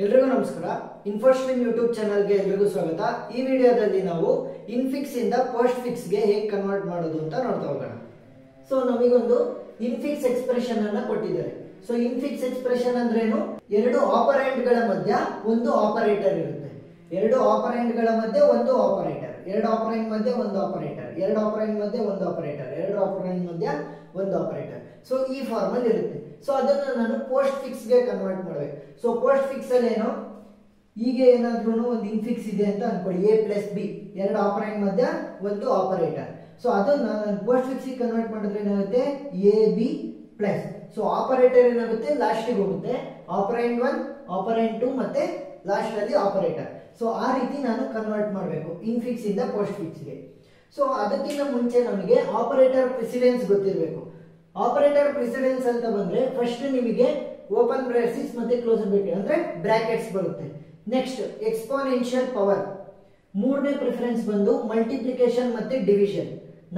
ಎಲ್ರಿಗೂ ನಮಸ್ಕಾರ. ಇನ್ಫೋಸ್ಟ್ರೀಮ್ ಯೂಟ್ಯೂಬ್ ಚಾನಲ್ಗೆ ಎಲ್ರಿಗೂ ಸ್ವಾಗತ. ಈ ವಿಡಿಯೋದಲ್ಲಿ ನಾವು ಇನ್ಫಿಕ್ಸ್ ಇಂದ ಪೋಸ್ಟ್ ಫಿಕ್ಸ್ ಗೆ ಹೇಗೆ ಕನ್ವರ್ಟ್ ಮಾಡೋದು ಅಂತ ನೋಡ್ತಾ ಹೋಗೋಣ. ಸೊ ನಮಗೊಂದು ಇನ್ಫಿಕ್ಸ್ ಎಕ್ಸ್ಪ್ರೆಷನ್ ಅನ್ನ ಕೊಟ್ಟಿದ್ದಾರೆ. ಸೊ ಇನ್ಫಿಕ್ಸ್ ಎಕ್ಸ್ಪ್ರೆಷನ್ ಅಂದ್ರೇನು? ಎರಡು ಆಪರೆಂಟ್ ಗಳ ಮಧ್ಯ ಒಂದು ಆಪರೇಟರ್ ಇರುತ್ತೆ. ಎರಡು ಆಪರೆಂಟ್ ಗಳ ಮಧ್ಯೆ ಒಂದು ಆಪರೇಟರ್, ಎರಡು ಆಪರೆಂಟ್ ಮಧ್ಯೆ ಒಂದು ಆಪರೇಟರ್, ಎರಡು ಆಪರೆಂಟ್ ಮಧ್ಯೆ ಒಂದು ಆಪರೇಟರ್, ಎರಡು ಆಪರೆಂಟ್ ಮಧ್ಯ ಒಂದು ಆಪರೇಟರ್. ಸೊ ಈ ಫಾರ್ಮ್ ಅಲ್ಲಿ ಇರುತ್ತೆ. ಸೊ ಅದನ್ನ ನಾನು ಪೋಸ್ಟ್ ಫಿಕ್ಸ್ ಗೆ ಕನ್ವರ್ಟ್ ಮಾಡಬೇಕು. ಸೊ ಪೋಸ್ಟ್ ಫಿಕ್ಸ್ ಅಲ್ಲಿ ಏನು, ಈಗ ಏನಾದ್ರೂ ಒಂದು ಇನ್ಫಿಕ್ಸ್ ಇದೆ ಅಂತ ಅನ್ಕೊಳ್ಳಿ, ಎ ಪ್ಲಸ್ ಬಿ, ಎರಡು ಆಪರೆಂಟ್ ಮಧ್ಯ ಒಂದು ಆಪರೇಟರ್. ಸೊ ಅದನ್ನ ನಾನು ಪೋಸ್ಟ್ ಫಿಕ್ಸ್ ಗೆ ಕನ್ವರ್ಟ್ ಮಾಡಿದ್ರೆ ಏನಾಗುತ್ತೆ, A B plus. So operator ಏನಾಗುತ್ತೆ, ಲಾಸ್ಟ್ ಗೆ ಹೋಗುತ್ತೆ, ಆಪರೆಂಟ್ 1, ಆಪರೆಂಟ್ 2 ಮತ್ತೆ ಲಾಸ್ಟ್ ಅಲ್ಲಿ ಆಪರೇಟರ್. ಸೊ ಆ ರೀತಿ ನಾನು ಕನ್ವರ್ಟ್ ಮಾಡಬೇಕು ಇನ್ಫಿಕ್ಸ್ ಇಂದ ಪೋಸ್ಟ್ ಫಿಕ್ಸ್ ಗೆ. ಸೊ ಅದಕ್ಕಿಂತ ಮುಂಚೆ ನಮಗೆ ಆಪರೇಟರ್ ಪ್ರೆಸಿಡೆನ್ಸ್ ಗೊತ್ತಿರಬೇಕು. ಆಪರೇಟರ್ ಪ್ರೆಸಿಡೆನ್ಸ್ ಅಂತ ಬಂದ್ರೆ ಫಸ್ಟ್ ನಿಮಗೆ ಓಪನ್ ಬ್ರಾಕೆಟ್ಸ್ ಮತ್ತೆ ಕ್ಲೋಸ್ ಬ್ರಾಕೆಟ್ ಅಂದ್ರೆ ಬ್ರಾಕೆಟ್ಸ್ ಬರುತ್ತೆ. ನೆಕ್ಸ್ಟ್ ಎಕ್ಸ್ಪೋನೆನ್ಷಿಯಲ್ ಪವರ್, ಮೂರನೇ ಪ್ರಿಫರೆನ್ಸ್ ಬಂದು ಮಲ್ಟಿಪ್ಲಿಕೇಶನ್ ಮತ್ತೆ ಡಿವಿಷನ್,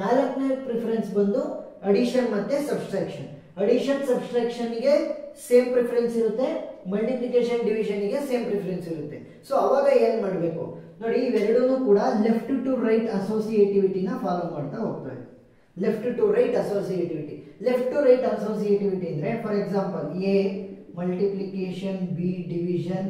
ನಾಲ್ಕನೇ ಪ್ರಿಫರೆನ್ಸ್ ಬಂದು ಅಡಿಷನ್ ಮತ್ತೆ ಸಬ್ಸ್ಟ್ರಾಕ್ಷನ್. ಅಡಿಷನ್ ಸಬ್ಸ್ಟ್ರಾಕ್ಷನ್ ಗೆ ಸೇಮ್ ಪ್ರಿಫರೆನ್ಸ್ ಇರುತ್ತೆ, ಮಲ್ಟಿಪ್ಲಿಕೇಶನ್ ಡಿವಿಷನ್ ಗೆ ಸೇಮ್ ಪ್ರಿಫರೆನ್ಸ್ ಇರುತ್ತೆ. ಸೊ ಅವಾಗ ಏನ್ ಮಾಡಬೇಕು ನೋಡಿ, ಇವೆರಡೂ ಕೂಡ ಲೆಫ್ಟ್ ಟು ರೈಟ್ ಅಸೋಸಿಯೇಟಿವಿಟಿನ ಫಾಲೋ ಮಾಡ್ತಾ ಹೋಗ್ತವೆ. Left to right associativity. Left to right ಅಸೋಸಿಯೇಟಿವಿಟಿ ಅಂದ್ರೆ for example A multiplication B division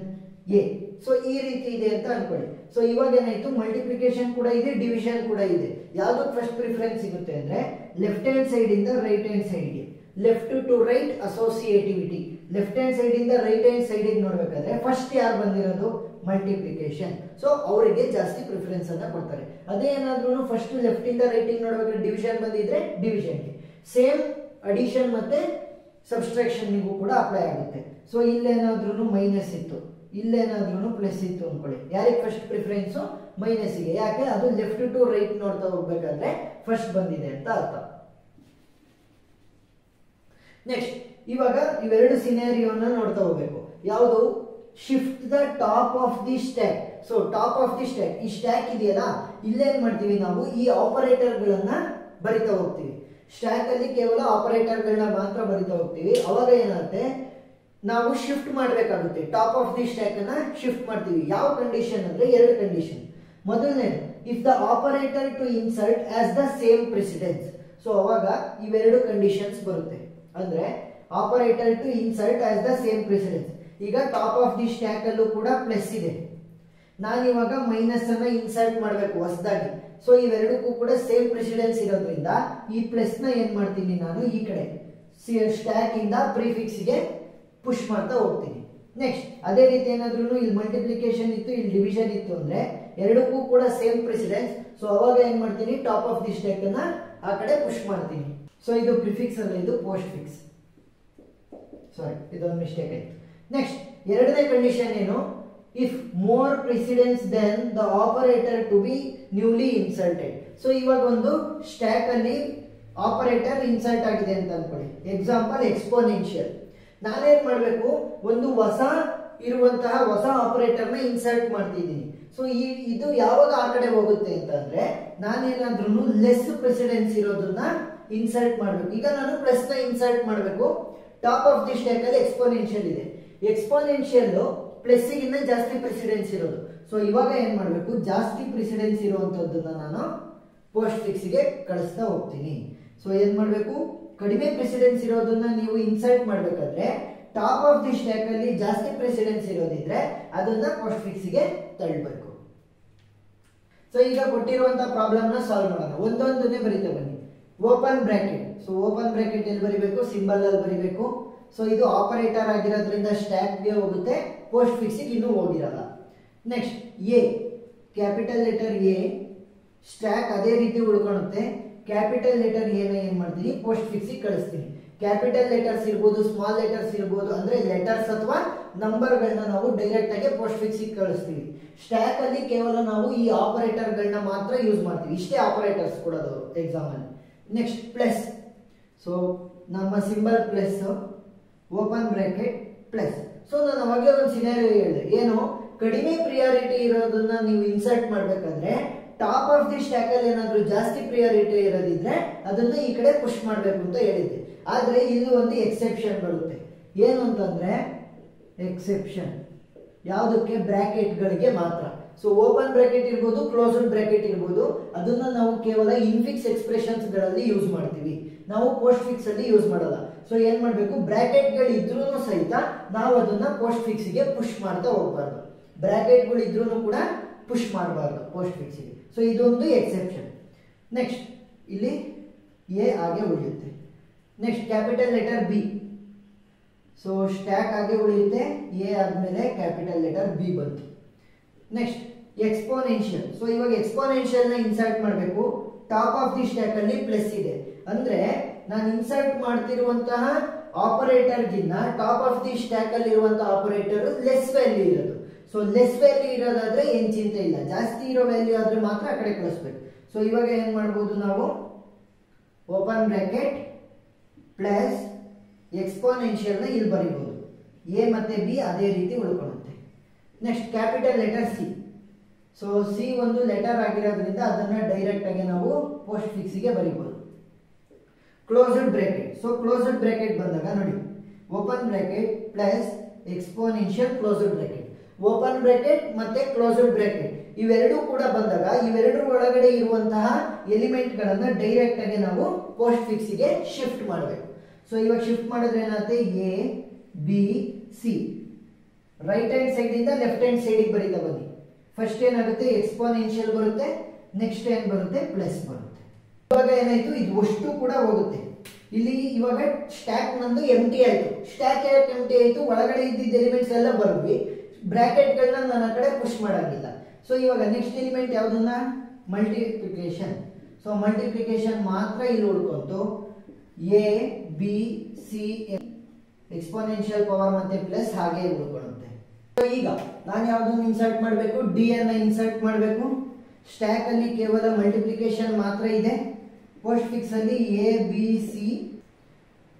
A. So ಈ ರೀತಿ ಇದೆ ಅಂತ ಅನ್ಕೊಳ್ಳಿ. ಸೊ ಇವಾಗ ಏನಾಯ್ತು, ಮಲ್ಟಿಪ್ಲಿಕೇಶನ್ ಕೂಡ ಇದೆ, ಡಿವಿಷನ್ ಕೂಡ ಇದೆ. ಯಾವ್ದು ಫಸ್ಟ್ ಪ್ರಿಫರೆನ್ಸ್ ಸಿಗುತ್ತೆ ಅಂದ್ರೆ ಲೆಫ್ಟ್ ಹ್ಯಾಂಡ್ ಸೈಡ್ ಇಂದ ರೈಟ್ ಹ್ಯಾಂಡ್ ಸೈಡ್ ಗೆ. Left to right associativity, left hand side ಇಂದ ರೈಟ್ ಹ್ಯಾಂಡ್ ಸೈಡ್ ಗೆ ನೋಡ್ಬೇಕಾದ್ರೆ ಫಸ್ಟ್ ಯಾರು ಬಂದಿರೋದು, ಮಲ್ಟಿಪ್ಲಿಕೇಶನ್. ಸೊ ಅವರಿಗೆ ಜಾಸ್ತಿ ಪ್ರಿಫರೆನ್ಸ್ ಅನ್ನ ಕೊಡ್ತಾರೆ. ಅದೇ ಏನಾದ್ರೂ ಫಸ್ಟ್ ಲೆಫ್ಟ್ ಇಂದ ರೈಟ್ ಇಂದ ನೋಡ್ಬೇಕಾದ್ರೆ ಡಿವಿಷನ್ ಬಂದಿದ್ರೆ ಡಿವಿಷನ್ಗೆ. ಸೇಮ್ ಅಡಿಷನ್ ಮತ್ತೆ ಸಬ್ಸ್ಟ್ರಾಕ್ಷನ್ ಕೂಡ ಅಪ್ಲೈ ಆಗುತ್ತೆ. ಸೊ ಇಲ್ಲೇನಾದ್ರೂ ಮೈನಸ್ ಇತ್ತು, ಇಲ್ಲೇನಾದ್ರೂ ಪ್ಲಸ್ ಇತ್ತು ಅನ್ಕೊಳ್ಳಿ, ಯಾರಿಗೆ ಫಸ್ಟ್ ಪ್ರಿಫರೆನ್ಸ್, ಮೈನಸ್ ಗೆ. ಯಾಕೆ, ಅದು ಲೆಫ್ಟ್ ಟು ರೈಟ್ ನೋಡ್ತಾ ಹೋಗ್ಬೇಕಾದ್ರೆ ಫಸ್ಟ್ ಬಂದಿದೆ ಅಂತ ಅರ್ಥ. ನೆಕ್ಸ್ಟ್ ಇವಾಗ ಇವೆರಡು ಸಿನಾರಿಯೋನ ನೋಡ್ತಾ ಹೋಗ್ಬೇಕು. ಯಾವುದು, shift the top of the stack. So top of the stack, ಈ ಸ್ಟ್ಯಾಕ್ ಇದೆಯಲ್ಲ, ಇಲ್ಲೇನ್ ಮಾಡ್ತೀವಿ ನಾವು, ಈ ಆಪರೇಟರ್ ಗಳನ್ನ ಬರಿತಾ ಹೋಗ್ತೀವಿ. ಸ್ಟ್ಯಾಕ್ ಅಲ್ಲಿ ಕೇವಲ ಆಪರೇಟರ್ ಗಳನ್ನ ಮಾತ್ರ ಬರಿತಾ ಹೋಗ್ತೀವಿ. ಅವಾಗ ಏನಾಗುತ್ತೆ, ನಾವು ಶಿಫ್ಟ್ ಮಾಡಬೇಕಾಗುತ್ತೆ. ಟಾಪ್ ಆಫ್ ದಿ ಸ್ಟ್ಯಾಕ್ ಅನ್ನ ಶಿಫ್ಟ್ ಮಾಡ್ತೀವಿ. ಯಾವ ಕಂಡೀಷನ್ ಅಂದ್ರೆ ಎರಡು ಕಂಡೀಷನ್. ಮೊದಲನೇದು, if the operator to insert has the same precedence. So ಅವಾಗ ಇವೆರಡು ಕಂಡೀಷನ್ಸ್ ಬರುತ್ತೆ. ಅಂದ್ರೆ operator to insert has the same precedence. ಈಗ ಟಾಪ್ ಆಫ್ ದಿ ಸ್ಟ್ಯಾಕ್ ಅಲ್ಲೂ ಕೂಡ ಪ್ಲಸ್ ಇದೆ, ನಾನಿವಾಗ ಮೈನಸ್ ಅನ್ನ ಇನ್ಸರ್ಟ್ ಮಾಡಬೇಕು ಹೊಸದಾಗಿ. ಸೊ ಇವೆರಡಕ್ಕೂ ಕೂಡ ಸೇಮ್ ಪ್ರೆಸಿಡೆನ್ಸ್ ಇರೋದ್ರಿಂದ ಈ ಪ್ಲಸ್ ನ ಏನ್ ಮಾಡ್ತೀನಿ ನಾನು, ಈ ಕಡೆ ಸ್ಟ್ಯಾಕ್ ಇಂದ ಪ್ರಿಫಿಕ್ಸ್ ಗೆ ಪುಷ್ ಮಾಡ್ತಾ ಹೋಗ್ತೀನಿ. ನೆಕ್ಸ್ಟ್ ಅದೇ ರೀತಿ ಏನಾದ್ರೂ ಇಲ್ಲಿ ಮಲ್ಟಿಪ್ಲಿಕೇಶನ್ ಇತ್ತು, ಇಲ್ಲಿ ಡಿವಿಷನ್ ಇತ್ತು ಅಂದ್ರೆ ಎರಡಕ್ಕೂ ಕೂಡ ಸೇಮ್ ಪ್ರೆಸಿಡೆನ್ಸ್. ಸೊ ಅವಾಗ ಏನ್ ಮಾಡ್ತೀನಿ, ಟಾಪ್ ಆಫ್ ದಿ ಸ್ಟ್ಯಾಕ್ ಅನ್ನ ಆ ಕಡೆ ಪುಷ್ ಮಾಡ್ತೀನಿ. ಸೊ ಇದು ಪ್ರಿಫಿಕ್ಸ್ ಅಲ್ಲ, ಇದು ಪೋಸ್ಟ್ ಫಿಕ್ಸ್. ಸಾರಿ, ಇದೊಂದು ಮಿಸ್ಟೇಕ್ ಆಯ್ತು. ನೆಕ್ಸ್ಟ್ ಎರಡನೇ ಕಂಡೀಷನ್ ಏನು, if more precedence than the operator to be newly inserted. So ಇವಾಗ ಒಂದು ಸ್ಟ್ಯಾಕ್ ಅಲ್ಲಿ ಆಪರೇಟರ್ ಇನ್ಸರ್ಟ್ ಆಗಿದೆ ಅಂತ ಅನ್ಕೊಳ್ಳಿ. Example exponential. ನಾನೇನ್ ಮಾಡ್ಬೇಕು, ಒಂದು ಹೊಸ ಇರುವಂತಹ ಹೊಸ ಆಪರೇಟರ್ ನ ಇನ್ಸರ್ಟ್ ಮಾಡ್ತಿದ್ದೀನಿ. ಸೊ ಇದು ಯಾವಾಗ ಆ ಕಡೆ ಹೋಗುತ್ತೆ ಅಂತಂದ್ರೆ, ನಾನೇನಾದ್ರೂ ಲೆಸ್ ಪ್ರೆಸಿಡೆನ್ಸ್ ಇರೋದನ್ನ ಇನ್ಸರ್ಟ್ ಮಾಡ್ಬೇಕು. ಈಗ ನಾನು ಪ್ಲಸ್ ನ ಇನ್ಸರ್ಟ್ ಮಾಡಬೇಕು. ಟಾಪ್ ಆಫ್ ದಿ ಸ್ಟ್ಯಾಕ್ ಅಲ್ಲಿ ಎಕ್ಸ್ಪೋನೆನ್ಷಿಯಲ್ ಇದೆ, ಎಕ್ಸ್ಪೋನೆನ್ಷಿಯಲ್ ಪ್ಲಸ್ ಗಿನ್ನ ಜಾಸ್ತಿ ಪ್ರೆಸಿಡೆನ್ಸ್ ಇರೋದು. ಸೊ ಇವಾಗ ಏನ್ ಮಾಡ್ಬೇಕು, ಜಾಸ್ತಿ ಪ್ರೆಸಿಡೆನ್ಸ್ ಇರುವಂತದ್ದನ್ನ ನಾನು ಪೋಸ್ಟ್ ಫಿಕ್ಸ್ ಗೆ ಕಳಿಸ್ತಾ ಹೋಗ್ತೀನಿ. ಸೊ ಏನ್ ಮಾಡ್ಬೇಕು, ಕಡಿಮೆ ಪ್ರೆಸಿಡೆನ್ಸ್ ಇರೋದನ್ನ ನೀವು ಇನ್ಸರ್ಟ್ ಮಾಡ್ಬೇಕಾದ್ರೆ ಟಾಪ್ ಆಫ್ ದಿ ಸ್ಟ್ಯಾಕ್ ಅಲ್ಲಿ ಜಾಸ್ತಿ ಪ್ರೆಸಿಡೆನ್ಸ್ ಇರೋದಿದ್ರೆ ಅದನ್ನ ಪೋಸ್ಟ್ ಫಿಕ್ಸ್ ಗೆ ತಳ್ಳಬೇಕು. ಸೊ ಈಗ ಕೊಟ್ಟಿರುವಂತಹ ಪ್ರಾಬ್ಲಮ್ ನ ಸಾಲ್ವ್ ಮಾಡೋಣ. ಒಂದೊಂದನ್ನೇ ಬರೀತಾ ಬನ್ನಿ. Open bracket. So open bracket ಎಲ್ಲಿ ಬರಿಬೇಕು, ಸಿಂಬಲ್ ಅಲ್ಲಿ ಬರಿಬೇಕು. ಸೊ ಇದು ಆಪರೇಟರ್ ಆಗಿರೋದ್ರಿಂದ ಸ್ಟ್ಯಾಕ್ ಗೆ ಹೋಗುತ್ತೆ, ಪೋಸ್ಟ್ ಫಿಕ್ಸ್ ಗೆ ಇನ್ನೂ ಹೋಗಿರಲ್ಲ. Next A, capital letter A, stack ಅದೇ ರೀತಿ ಉಳ್ಕೊಳ್ಳುತ್ತೆ. ಕ್ಯಾಪಿಟಲ್ ಲೆಟರ್ ಎ ನ ಏನ್ ಮಾಡ್ತೀನಿ, ಪೋಸ್ಟ್ ಫಿಕ್ಸ್ ಗೆ ಕಳಿಸ್ತೀನಿ. ಕ್ಯಾಪಿಟಲ್ ಲೆಟರ್ಸ್ ಇರ್ಬೋದು, ಸ್ಮಾಲ್ ಲೆಟರ್ಸ್ ಇರ್ಬೋದು, ಅಂದ್ರೆ ಲೆಟರ್ಸ್ ಅಥವಾ ನಂಬರ್ ಗಳನ್ನ ನಾವು ಡೈರೆಕ್ಟ್ ಆಗಿ ಪೋಸ್ಟ್ ಫಿಕ್ಸ್ ಗೆ ಕಳಿಸ್ತೀವಿ. ಸ್ಟ್ಯಾಕ್ ಅಲ್ಲಿ ಕೇವಲ ನಾವು ಈ ಆಪರೇಟರ್ ಗಳನ್ನ ಮಾತ್ರ ಯೂಸ್ ಮಾಡ್ತೀವಿ. ಇಷ್ಟೇ ಆಪರೇಟರ್ಸ್ ಕೊಡೋದು ಎಕ್ಸಾಮ್ ಅಲ್ಲಿ. Next plus. ಸೊ ನಮ್ಮ symbol plus, open bracket plus. So ನಾನು ಅವಾಗಲೇ ಒಂದು ಸಿನಾರಿಯೋ ಹೇಳಿದೆ, ಏನು, ಕಡಿಮೆ ಪ್ರಿಯಾರಿಟಿ ಇರೋದನ್ನ ನೀವು ಇನ್ಸರ್ಟ್ ಮಾಡ್ಬೇಕಾದ್ರೆ ಟಾಪ್ ಆಫ್ ದಿ ಸ್ಟ್ಯಾಕ್ ಅಲ್ಲಿ ಏನಾದ್ರೂ ಜಾಸ್ತಿ ಪ್ರಿಯಾರಿಟಿ ಇರೋದಿದ್ರೆ ಅದನ್ನ ಈ ಕಡೆ ಪುಷ್ ಮಾಡ್ಬೇಕು ಅಂತ ಹೇಳಿದ್ದೆ. ಆದ್ರೆ ಇಲ್ಲಿ ಒಂದು ಎಕ್ಸೆಪ್ಷನ್ ಬರುತ್ತೆ. ಏನು ಅಂತಂದ್ರೆ ಎಕ್ಸೆಪ್ಷನ್, ಯಾವುದಕ್ಕೆ ಬ್ರಾಕೆಟ್ಗಳಿಗೆ ಮಾತ್ರ. ಸೊ ಓಪನ್ ಬ್ರಾಕೆಟ್ ಇರ್ಬೋದು, ಕ್ಲೋಸ್ಡ್ ಬ್ರಾಕೆಟ್ ಇರ್ಬೋದು, ಅದನ್ನ ನಾವು ಕೇವಲ ಇನ್ಫಿಕ್ಸ್ ಎಕ್ಸ್ಪ್ರೆಷನ್ಸ್ ಗಳಲ್ಲಿ ಯೂಸ್ ಮಾಡ್ತೀವಿ, ನಾವು ಪೋಸ್ಟ್ ಫಿಕ್ಸ್ ಅಲ್ಲಿ ಯೂಸ್ ಮಾಡಲ್ಲ. ಸೊ ಏನ್ ಮಾಡ್ಬೇಕು, ಬ್ರಾಕೆಟ್ಗಳು ಇದ್ರೂ ಸಹಿತ ನಾವು ಅದನ್ನ ಪೋಸ್ಟ್ ಫಿಕ್ಸ್ ಗೆ ಪುಷ್ ಮಾಡ್ತಾ ಹೋಗ್ಬಾರ್ದು. ಬ್ರಾಕೆಟ್ಗಳು ಇದ್ರೂ ಕೂಡ ಪುಷ್ ಮಾಡಬಾರ್ದು ಪೋಸ್ಟ್ ಫಿಕ್ಸ್ ಗೆ. ಸೊ ಇದೊಂದು ಎಕ್ಸೆಪ್ಷನ್. ನೆಕ್ಸ್ಟ್ ಇಲ್ಲಿ ಎ ಹಾಗೆ ಉಳಿಯುತ್ತೆ. Next capital letter B. So stack ಹಾಗೆ ಉಳಿಯುತ್ತೆ, ಎ ಆದ್ಮೇಲೆ ಕ್ಯಾಪಿಟಲ್ ಲೆಟರ್ ಬಿ ಬಂತು. Next exponential. ಸೊ ಇವಾಗ ಎಕ್ಸ್ಪೋನೆನ್ಷಿಯಲ್ ನ ಇನ್ಸರ್ಟ್ ಮಾಡಬೇಕು. ಟಾಪ್ ಆಫ್ ದಿ ಸ್ಟ್ಯಾಕ್ ಅಲ್ಲಿ ಪ್ಲಸ್ ಇದೆ ಅಂದ್ರೆ ನಾನು ಇನ್ಸರ್ಟ್ ಮಾಡ್ತಿರುವಂತಹ ಆಪರೇಟರ್ ಗಿನ್ನ ಟಾಪ್ ಆಫ್ ದಿ ಸ್ಟ್ಯಾಕ್ ಅಲ್ಲಿ ಇರುವಂತಹ ಆಪರೇಟರ್ ಲೆಸ್ ವ್ಯಾಲ್ಯೂ ಇರೋದು. ಸೊ ಲೆಸ್ ವ್ಯಾಲ್ಯೂ ಇರೋದಾದ್ರೆ ಏನ್ ಚಿಂತೆ ಇಲ್ಲ, ಜಾಸ್ತಿ ಇರೋ ವ್ಯಾಲ್ಯೂ ಆದ್ರೆ ಮಾತ್ರ ಆ ಕಡೆ ಕಳಿಸ್ಬೇಕು. ಸೊ ಇವಾಗ ಏನ್ ಮಾಡ್ಬೋದು ನಾವು, ಓಪನ್ ಬ್ರಾಕೆಟ್ ಪ್ಲಸ್ ಎಕ್ಸ್ಪೋನೆನ್ಷಿಯಲ್ ನ ಇಲ್ಲಿ ಬರೀಬಹುದು. ಎ ಮತ್ತೆ ಬಿ ಅದೇ ರೀತಿ ಉಳ್ಕೊಳ್ಳುತ್ತೆ. Next capital letter C. So C ಒಂದು ಲೆಟರ್ ಆಗಿರೋದ್ರಿಂದ ಅದನ್ನ ಡೈರೆಕ್ಟ್ ಆಗಿ ನಾವು ಪೋಸ್ಟ್ ಫಿಕ್ಸ್ ಗೆ ಬರೀಬಹುದು. Closed bracket. So closed bracket ಬಂದಾಗ ನೋಡಿ, open bracket plus exponential closed bracket. Open bracket ಮತ್ತೆ ಕ್ಲೋಸ್ಡ್ ಬ್ರಾಕೆಟ್ ಇವೆರಡೂ ಕೂಡ ಬಂದಾಗ ಇವೆರಡರ ಒಳಗಡೆ ಇರುವಂತಹ ಎಲಿಮೆಂಟ್ ಗಳನ್ನ ಡೈರೆಕ್ಟ್ ಆಗಿ ನಾವು ಪೋಸ್ಟ್ ಫಿಕ್ಸ್ ಗೆ ಶಿಫ್ಟ್ ಮಾಡಬೇಕು. ಸೊ ಇವಾಗ ಶಿಫ್ಟ್ ಮಾಡಿದ್ರೆ ಏನಾಗುತ್ತೆ, A B C right hand side ಇಂದ ಲೆಫ್ಟ್ ಹ್ಯಾಂಡ್ ಸೈಡ್ ಬರೀತಾ ಬನ್ನಿ. ಫಸ್ಟ್ ಏನಾಗುತ್ತೆ, ಎಕ್ಸ್ಪೋನೆನ್ಷಿಯಲ್ ಬರುತ್ತೆ, ನೆಕ್ಸ್ಟ್ ಏನ್ ಬರುತ್ತೆ, ಪ್ಲಸ್ ಬರುತ್ತೆ. ಇವಾಗ ಏನಾಯ್ತು, ಇದು ಅಷ್ಟು ಕೂಡ ಹೋಗುತ್ತೆ. ಇಲ್ಲಿ ಇವಾಗ ಸ್ಟ್ಯಾಕ್ ನಂದು ಎಂಟಿ ಆಯ್ತು. ಸ್ಟ್ಯಾಕ್ ಯಾಕೆ ಎಂಟಿ ಆಯ್ತು, ಒಳಗಡೆ ಇದ್ದಿದ್ದ ಎಲಿಮೆಂಟ್ಸ್ ಎಲ್ಲ ಬರ್ವಿ, ಬ್ರಾಕೆಟ್ ಗಳನ್ನ ನಾನು ಆ ಕಡೆ ಪುಷ್ ಮಾಡಂಗಿಲ್ಲ. ಸೊ ಇವಾಗ ನೆಕ್ಸ್ಟ್ ಎಲಿಮೆಂಟ್ ಯಾವ್ದನ್ನ, ಮಲ್ಟಿಪ್ಲಿಕೇಶನ್. ಸೊ ಮಲ್ಟಿಪ್ಲಿಕೇಶನ್ ಮಾತ್ರ ಇಲ್ಲಿ ಉಳ್ಕೊಂತು. A B C exponential power ಮತ್ತೆ ಪ್ಲಸ್ ಹಾಗೆ ಉಳ್ಕೊಳ್ಳುತ್ತೆ. ಈಗ ನಾನು ಯಾವ್ದನ್ನ ಇನ್ಸರ್ಟ್ ಮಾಡಬೇಕು, ಡಿ ಅನ್ನ ಇನ್ಸರ್ಟ್ ಮಾಡಬೇಕು. ಸ್ಟ್ಯಾಕ್ ಅಲ್ಲಿ ಕೇವಲ ಮಲ್ಟಿಪ್ಲಿಕೇಶನ್ ಮಾತ್ರ ಇದೆ. ಪೋಸ್ಟ್ ಫಿಕ್ಸ್ ಅಲ್ಲಿ A B C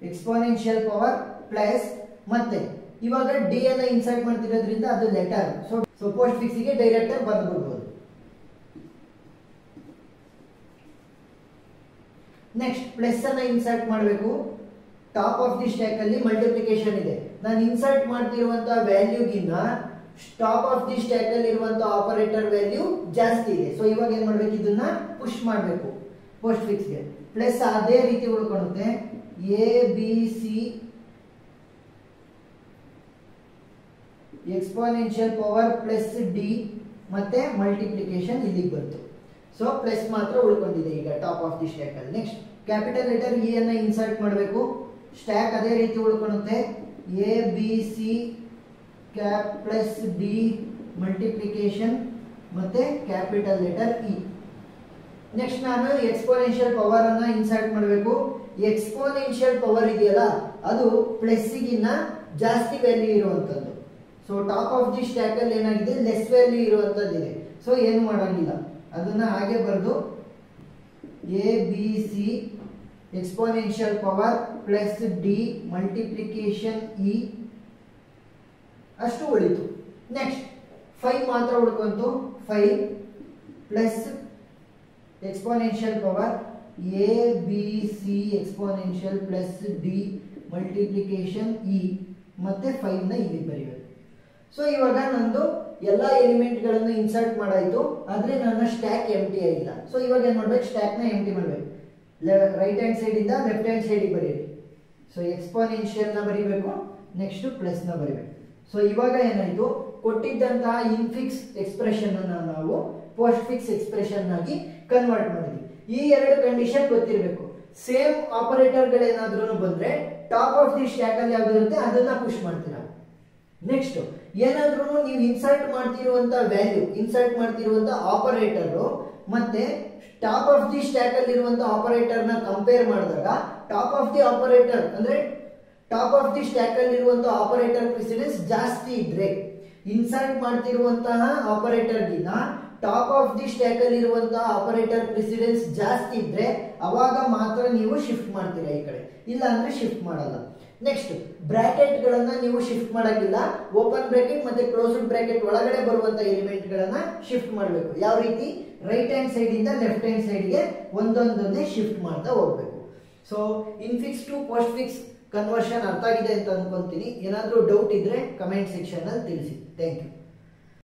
exponential power plus ಮತ್ತೆ ಇವಾಗ ಡಿ ಅನ್ನ ಇನ್ಸರ್ಟ್ ಮಾಡ್ತಿರೋದ್ರಿಂದ ಅದು ಲೆಟರ್. ಸೊ ಪೋಸ್ಟ್ ಫಿಕ್ಸ್ ಗೆ ಡೈರೆಕ್ಟ್ ಆಗಿ ಬರ್ಬಿಡ್ಬೋದು. ನೆಕ್ಸ್ಟ್ ಪ್ಲಸ್ ಅನ್ನ ಇನ್ಸರ್ಟ್ ಮಾಡಬೇಕು. ಟಾಪ್ ಆಫ್ ದಿ ಸ್ಟ್ಯಾಕ್ ಅಲ್ಲಿ ಮಲ್ಟಿಪ್ಲಿಕೇಶನ್ ಇದೆ, ನಾನು ಇನ್ಸರ್ಟ್ ಮಾಡ್ತಿರುವಂತಹ ವ್ಯಾಲ್ಯೂಗಿನ್ನ ಟಾಪ್ ಆಫ್ ದಿ ಸ್ಟ್ಯಾಕ್ ಅಲ್ಲಿ ಇರುವಂತಹ ಆಪರೇಟರ್ ವ್ಯಾಲ್ಯೂ ಜಾಸ್ತಿ ಇದೆ. ಸೊ ಇವಾಗ ಏನ್ ಮಾಡ್ಬೇಕು, ಇದನ್ನ ಪುಷ್ ಮಾಡಬೇಕು ಪೋಸ್ಟ್ ಫಿಕ್ಸ್ ಗೆ. ಪ್ಲಸ್ ಅದೇ ರೀತಿ ಉಳ್ಕೊಳ್ಳುತ್ತೆ, A B C exponential power plus D ಮತ್ತೆ ಮಲ್ಟಿಪ್ಲಿಕೇಶನ್ ಇಲ್ಲಿಗೆ ಬಂತು. ಸೊ ಪ್ಲಸ್ ಮಾತ್ರ ಉಳ್ಕೊಂಡಿದೆ ಈಗ ಟಾಪ್ ಆಫ್ ದಿ ಸ್ಟ್ಯಾಕ್ ಅಲ್ಲಿ. ನೆಕ್ಸ್ಟ್ ಕ್ಯಾಪಿಟಲ್ ಲೆಟರ್ ಇ ಅನ್ನ ಇನ್ಸರ್ಟ್ ಮಾಡಬೇಕು. ಸ್ಟ್ಯಾಕ್ ಅದೇ ರೀತಿ ಉಳ್ಕೊಳ್ಳುತ್ತೆ, A B C cap plus D multiplication ಮತ್ತೆ ಕ್ಯಾಪಿಟಲ್ ಲೆಟರ್ ಇ. ನೆಕ್ಸ್ಟ್ ನಾನು ಎಕ್ಸ್ಪೋನೆನ್ಷಿಯಲ್ ಪವರ್ ಅನ್ನ ಇನ್ಸರ್ಟ್ ಮಾಡಬೇಕು. ಎಕ್ಸ್ಪೋನೆನ್ಷಿಯಲ್ ಪವರ್ ಇದೆಯಲ್ಲ ಅದು ಪ್ಲಸ್ ಗಿನ್ನ ಜಾಸ್ತಿ ವ್ಯಾಲ್ಯೂ ಇರುವಂತದ್ದು. So top of the stack ಅಲ್ಲಿ ಏನಾಗಿದೆ, ಲೆಸ್ ವ್ಯಾಲ್ಯೂ ಇರುವಂತದ್ದಿದೆ. ಸೊ ಏನು ಮಾಡಂಗಿಲ್ಲ, ಅದನ್ನ ಹಾಗೆ ಬರೆದು A B C exponential power plus D multiplication E ಅಷ್ಟು ಉಳಿತು. ನೆಕ್ಸ್ಟ್ 5 ಮಾತ್ರ ಉಳ್ಕೊಂತು. 5 plus exponential power A B C exponential plus D multiplication E ಮತ್ತೆ 5 ನ ಇಲ್ಲಿ ಬರೀಬೇಕು. ಸೊ ಇವಾಗ ನಂದು ಎಲ್ಲಾ ಎಲಿಮೆಂಟ್ ಗಳನ್ನು ಇನ್ಸರ್ಟ್ ಮಾಡಾಯ್ತು, ಆದ್ರೆ ನನ್ನ ಸ್ಟ್ಯಾಕ್ ಎಂಟಿ ಆಗಿಲ್ಲ. ಸೊ ಇವಾಗ ಏನ್ ಮಾಡ್ಬೇಕು, ಸ್ಟ್ಯಾಕ್ ನ ಎಂಟಿ ಮಾಡ್ಬೇಕು. ರೈಟ್ ಹ್ಯಾಂಡ್ ಸೈಡ್ ಇಂದ ಲೆಫ್ಟ್ ಹ್ಯಾಂಡ್ ಸೈಡ್ ಬರೀರಿ. ಸೊ ಎಕ್ಸ್ಪೋನೆನ್ಷಿಯಲ್ ನ ಬರೀಬೇಕು, ನೆಕ್ಸ್ಟ್ ಪ್ಲಸ್ ನ ಬರೀಬೇಕು. ಸೊ ಇವಾಗ ಏನಾಯ್ತು, ಕೊಟ್ಟಿದ್ದಂತಹ ಇನ್ಫಿಕ್ಸ್ ಎಕ್ಸ್ಪ್ರೆಷನ್ ಅನ್ನ ನಾವು ಪೋಸ್ಟ್ ಫಿಕ್ಸ್ ಎಕ್ಸ್ಪ್ರೆಷನ್ ಆಗಿ ಕನ್ವರ್ಟ್ ಮಾಡಿದ್ವಿ. ಈ ಎರಡು ಕಂಡೀಷನ್ ಗೊತ್ತಿರಬೇಕು. ಸೇಮ್ ಆಪರೇಟರ್ ಗಳೇನಾದ್ರೂ ಬಂದ್ರೆ ಟಾಪ್ ಆಫ್ ದಿ ಸ್ಟ್ಯಾಕ್ ಅಲ್ಲಿ ಯಾವ್ದು ಇರುತ್ತೆ ಅದನ್ನ ಪುಷ್ ಮಾಡ್ತೀರಾ. ನೆಕ್ಸ್ಟ್ ಏನಾದ್ರೂ ನೀವು ಇನ್ಸರ್ಟ್ ಮಾಡ್ತಿರುವಂತ ವ್ಯಾಲ್ಯೂ, ಇನ್ಸರ್ಟ್ ಮಾಡ್ತಿರುವಂತ ಆಪರೇಟರ್ ಮತ್ತೆ ಟಾಪ್ ಆಫ್ ದಿ ಸ್ಟ್ಯಾಕ್ ಅಲ್ಲಿ ಇರುವಂತ ಆಪರೇಟರ್ ನ ಕಂಪೇರ್ ಮಾಡಿದಾಗ ಟಾಪ್ ಆಫ್ ದಿ ಆಪರೇಟರ್ ಅಂದ್ರೆ ಟಾಪ್ ಆಫ್ ದಿ ಸ್ಟ್ಯಾಕ್ ಅಲ್ಲಿ ಇರುವಂತಹ ಆಪರೇಟರ್ ಪ್ರಿಸಿಡೆನ್ಸ್ ಜಾಸ್ತಿ ಇದ್ರೆ, ಇನ್ಸರ್ಟ್ ಮಾಡ್ತಿರುವಂತಹ ಆಪರೇಟರ್ ಗಿನ್ನ ಟಾಪ್ ಆಫ್ ದಿ ಸ್ಟ್ಯಾಕ್ ಅಲ್ಲಿ ಇರುವಂತಹ ಆಪರೇಟರ್ ಪ್ರಿಸಿಡೆನ್ಸ್ ಜಾಸ್ತಿ ಇದ್ರೆ ಅವಾಗ ಮಾತ್ರ ನೀವು ಶಿಫ್ಟ್ ಮಾಡ್ತೀರಾ ಈ ಕಡೆ, ಇಲ್ಲ ಅಂದ್ರೆ ಶಿಫ್ಟ್ ಮಾಡಲ್ಲ. ನೆಕ್ಸ್ಟ್ ಬ್ರಾಕೆಟ್ ಗಳನ್ನ ನೀವು ಶಿಫ್ಟ್ ಮಾಡಂಗಿಲ್ಲ. ಓಪನ್ ಬ್ರಾಕೆಟ್ ಮತ್ತೆ ಕ್ಲೋಸ್ಡ್ ಬ್ರಾಕೆಟ್ ಒಳಗಡೆ ಬರುವಂತ ಎಲಿಮೆಂಟ್ ಗಳನ್ನ ಶಿಫ್ಟ್ ಮಾಡಬೇಕು. ಯಾವ ರೀತಿ, ರೈಟ್ ಹ್ಯಾಂಡ್ ಸೈಡ್ ಇಂದ ಲೆಫ್ಟ್ ಹ್ಯಾಂಡ್ ಸೈಡ್ ಗೆ ಒಂದೊಂದನ್ನೇ ಶಿಫ್ಟ್ ಮಾಡ್ತಾ ಹೋಗ್ಬೇಕು. So infix to postfix conversion ಅರ್ಥ ಆಗಿದೆ ಅಂತ ಅನ್ಕೊಂತೀನಿ. ಏನಾದ್ರೂ ಡೌಟ್ ಇದ್ರೆ ಕಮೆಂಟ್ ಸೆಕ್ಷನ್ ಅಲ್ಲಿ ತಿಳಿಸಿ. Thank you.